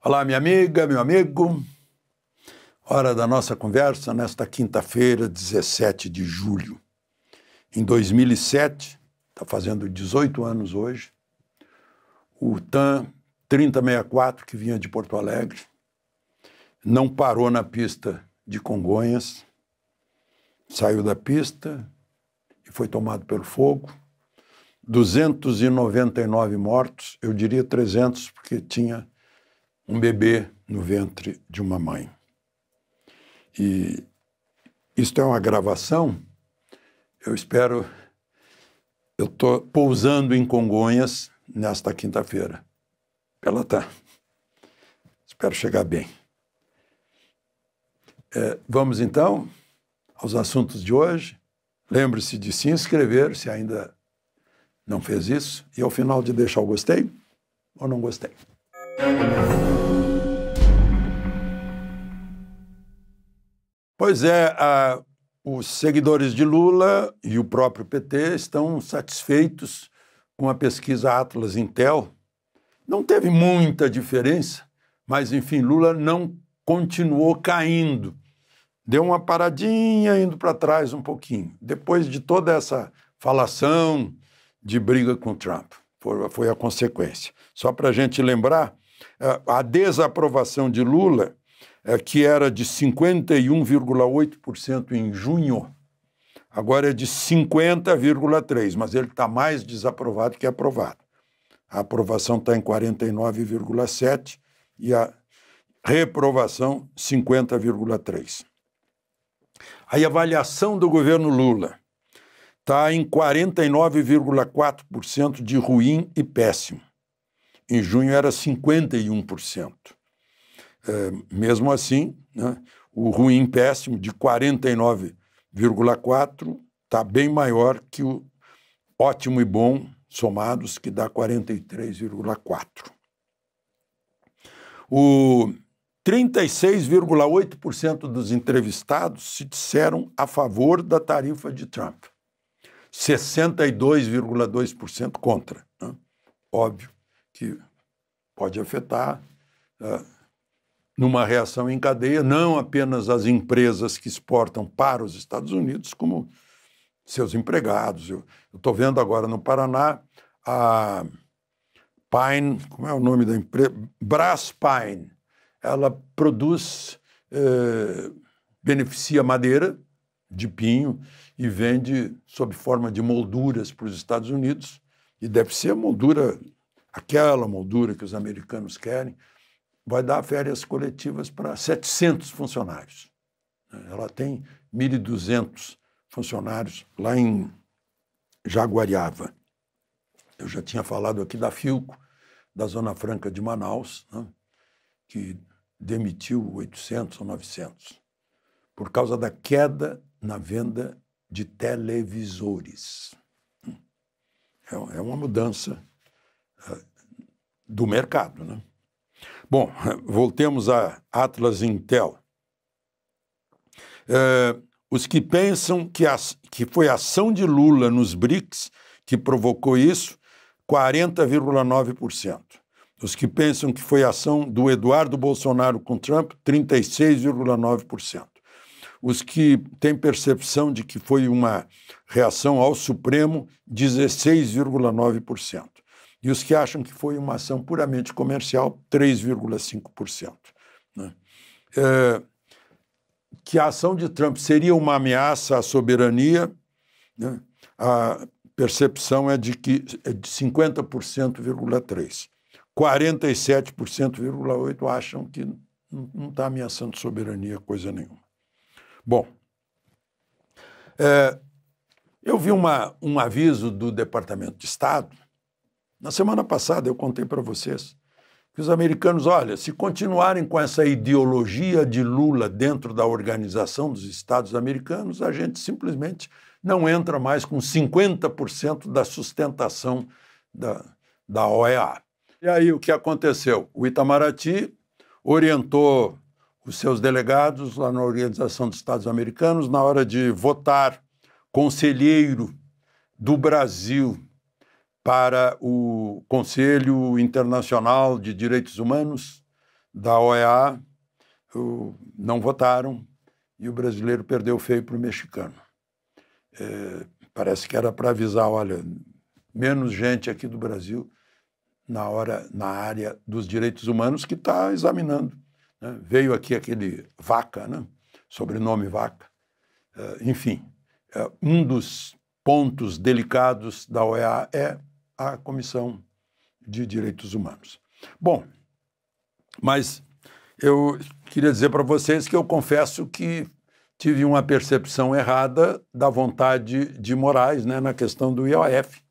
Olá, minha amiga, meu amigo. Hora da nossa conversa nesta quinta-feira, 17 de julho. Em 2007, está fazendo 18 anos hoje, o TAM 3064, que vinha de Porto Alegre, não parou na pista de Congonhas, saiu da pista e foi tomado pelo fogo. 299 mortos, eu diria 300, porque tinha um bebê no ventre de uma mãe. E isto é uma gravação, eu estou pousando em Congonhas nesta quinta-feira, pela TAM. Espero chegar bem. Vamos então aos assuntos de hoje. Lembre-se de se inscrever, se ainda não fez isso, e ao final de deixar o gostei ou não gostei. Pois é, os seguidores de Lula e o próprio PT estão satisfeitos com a pesquisa Atlas Intel. Não teve muita diferença, mas, enfim, Lula não continuou caindo. Deu uma paradinha, indo para trás um pouquinho. Depois de toda essa falação de briga com Trump, foi a consequência. Só para a gente lembrar, a desaprovação de Lula, que era de 51,8% em junho, agora é de 50,3%, mas ele está mais desaprovado que aprovado. A aprovação está em 49,7% e a reprovação 50,3%. A avaliação do governo Lula está em 49,4% de ruim e péssimo. Em junho era 51%. Mesmo assim, né, o ruim e péssimo de 49,4% está bem maior que o ótimo e bom somados, que dá 43,4%. O 36,8% dos entrevistados se disseram a favor da tarifa de Trump. 62,2% contra. Né? Óbvio que pode afetar numa reação em cadeia, não apenas as empresas que exportam para os Estados Unidos, como seus empregados. Eu estou vendo agora no Paraná a Pine, como é o nome da empresa? Braskem. Ela produz, beneficia madeira de pinho e vende sob forma de molduras para os Estados Unidos, e deve ser a moldura, aquela moldura que os americanos querem. Vai dar férias coletivas para 700 funcionários. Ela tem 1.200 funcionários lá em Jaguariava. Eu já tinha falado aqui da Philco, da Zona Franca de Manaus, né, que demitiu 800 ou 900, por causa da queda na venda de televisores. É uma mudança do mercado, né? Bom, voltemos a Atlas Intel. Os que pensam que foi a ação de Lula nos BRICS que provocou isso, 40,9%. Os que pensam que foi a ação do Eduardo Bolsonaro com Trump, 36,9%. Os que têm percepção de que foi uma reação ao Supremo, 16,9%. E os que acham que foi uma ação puramente comercial, 3,5%. Né? Que a ação de Trump seria uma ameaça à soberania, né? A percepção é de 50,3%. 47,8% acham que não está ameaçando soberania coisa nenhuma. Bom, eu vi um aviso do Departamento de Estado. Na semana passada eu contei para vocês que os americanos, olha, se continuarem com essa ideologia de Lula dentro da Organização dos Estados Americanos, a gente simplesmente não entra mais com 50% da sustentação da OEA. E aí o que aconteceu? O Itamaraty orientou os seus delegados lá na Organização dos Estados Americanos na hora de votar conselheiro do Brasil para o Conselho Internacional de Direitos Humanos, da OEA não votaram e o brasileiro perdeu feio para o mexicano. Parece que era para avisar, olha, menos gente aqui do Brasil na área dos direitos humanos que está examinando. Né? Veio aqui aquele Vaca, né? Sobrenome Vaca. Enfim, um dos pontos delicados da OEA é a Comissão de Direitos Humanos. Bom, mas eu queria dizer para vocês que eu confesso que tive uma percepção errada da vontade de Moraes, né, na questão do IOF,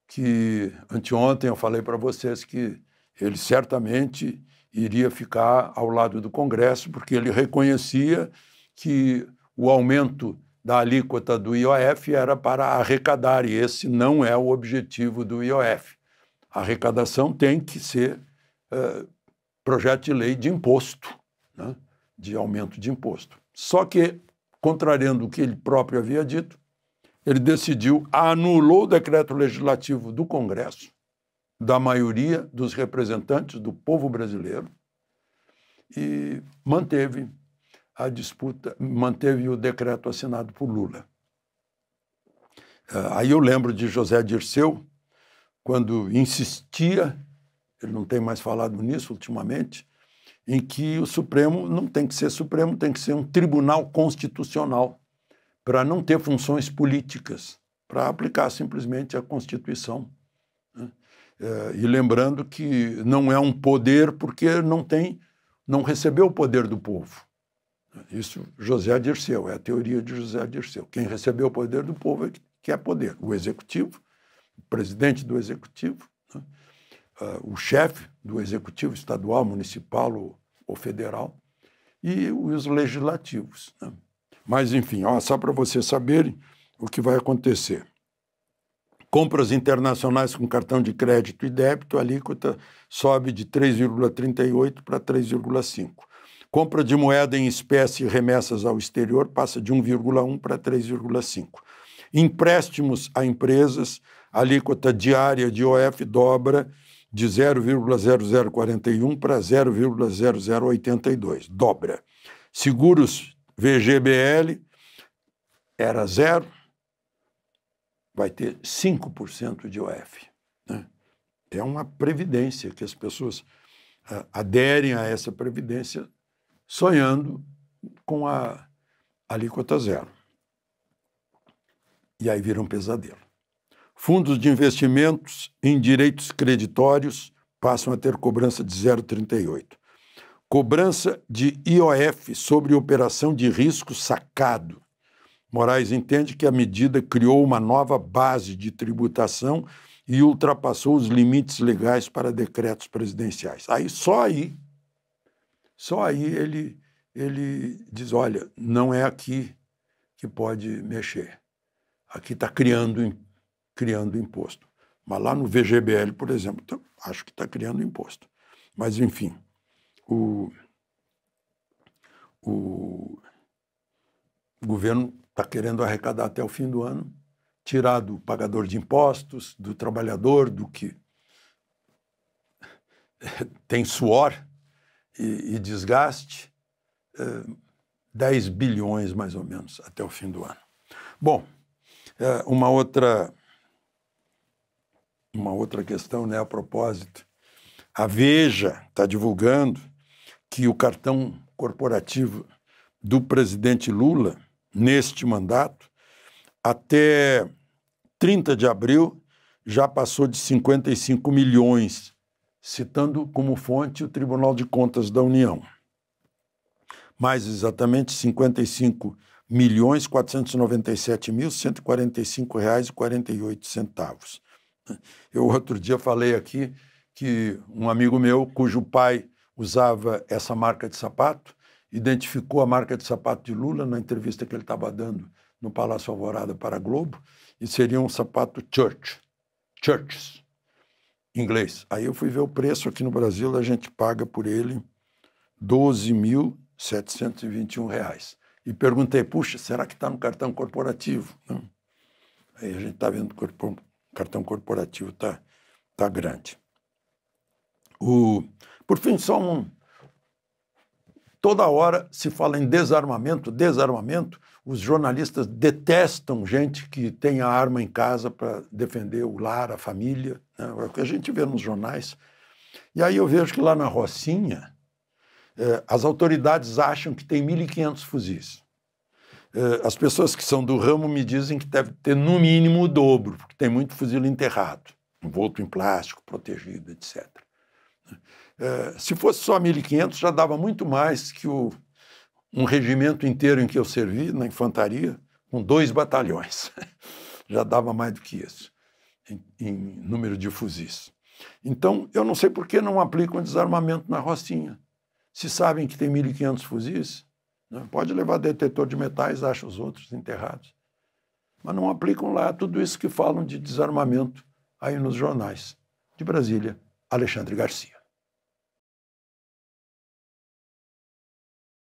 que anteontem eu falei para vocês que ele certamente iria ficar ao lado do Congresso, porque ele reconhecia que o aumento da alíquota do IOF era para arrecadar, e esse não é o objetivo do IOF. A arrecadação tem que ser projeto de lei de imposto, né? De aumento de imposto. Só que, contrariando o que ele próprio havia dito, ele decidiu, anulou o decreto legislativo do Congresso, da maioria dos representantes do povo brasileiro, e manteve a disputa, manteve o decreto assinado por Lula. Aí eu lembro de José Dirceu, quando insistia, ele não tem mais falado nisso ultimamente, em que o Supremo não tem que ser Supremo, tem que ser um tribunal constitucional, para não ter funções políticas, para aplicar simplesmente a Constituição. Né? E lembrando que não é um poder porque não recebeu o poder do povo. Isso José Dirceu, é a teoria de José Dirceu. Quem recebeu o poder do povo é que é poder. O executivo, o presidente do executivo, né? O chefe do executivo estadual, municipal ou federal, e os legislativos. Né? Mas, enfim, só para vocês saberem o que vai acontecer. Compras internacionais com cartão de crédito e débito, a alíquota sobe de 3,38 para 3,5. Compra de moeda em espécie e remessas ao exterior passa de 1,1 para 3,5. Empréstimos a empresas, a alíquota diária de IOF dobra de 0,0041 para 0,0082. Dobra. Seguros VGBL era 0, vai ter 5% de IOF. Né? É uma previdência que as pessoas aderem a essa previdência sonhando com a alíquota 0. E aí vira um pesadelo. Fundos de investimentos em direitos creditórios passam a ter cobrança de 0,38. Cobrança de IOF sobre operação de risco sacado. Moraes entende que a medida criou uma nova base de tributação e ultrapassou os limites legais para decretos presidenciais. Só aí ele diz, olha, não é aqui que pode mexer. Aqui está criando imposto. Mas lá no VGBL, por exemplo, acho que está criando imposto. Mas, enfim, o governo está querendo arrecadar até o fim do ano, tirar do pagador de impostos, do trabalhador, do que tem suor e desgaste, 10 bilhões, mais ou menos, até o fim do ano. Bom, uma outra questão, né, a propósito. A Veja está divulgando que o cartão corporativo do presidente Lula, neste mandato, até 30 de abril, já passou de 55 milhões, citando como fonte o Tribunal de Contas da União. Mais exatamente, 55.497.145,48. Eu outro dia falei aqui que um amigo meu, cujo pai usava essa marca de sapato, identificou a marca de sapato de Lula na entrevista que ele estava dando no Palácio Alvorada para a Globo, e seria um sapato Churches, inglês. Aí eu fui ver o preço aqui no Brasil, a gente paga por ele R$ 12.721. E perguntei, puxa, será que está no cartão corporativo? Não. Aí a gente está vendo que o cartão corporativo está grande. Por fim, só Toda hora se fala em desarmamento, desarmamento. Os jornalistas detestam gente que tenha arma em casa para defender o lar, a família, né? É o que a gente vê nos jornais. E aí eu vejo que lá na Rocinha, as autoridades acham que tem 1.500 fuzis. As pessoas que são do ramo me dizem que deve ter no mínimo o dobro, porque tem muito fuzil enterrado, envolto em plástico, protegido, etc. Se fosse só 1.500, já dava muito mais que um regimento inteiro em que eu servi, na infantaria, com 2 batalhões. Já dava mais do que isso, em número de fuzis. Então, eu não sei por que não aplicam desarmamento na Rocinha. Se sabem que tem 1.500 fuzis, né, pode levar detetor de metais, acha os outros enterrados. Mas não aplicam lá tudo isso que falam de desarmamento aí nos jornais. De Brasília, Alexandre Garcia.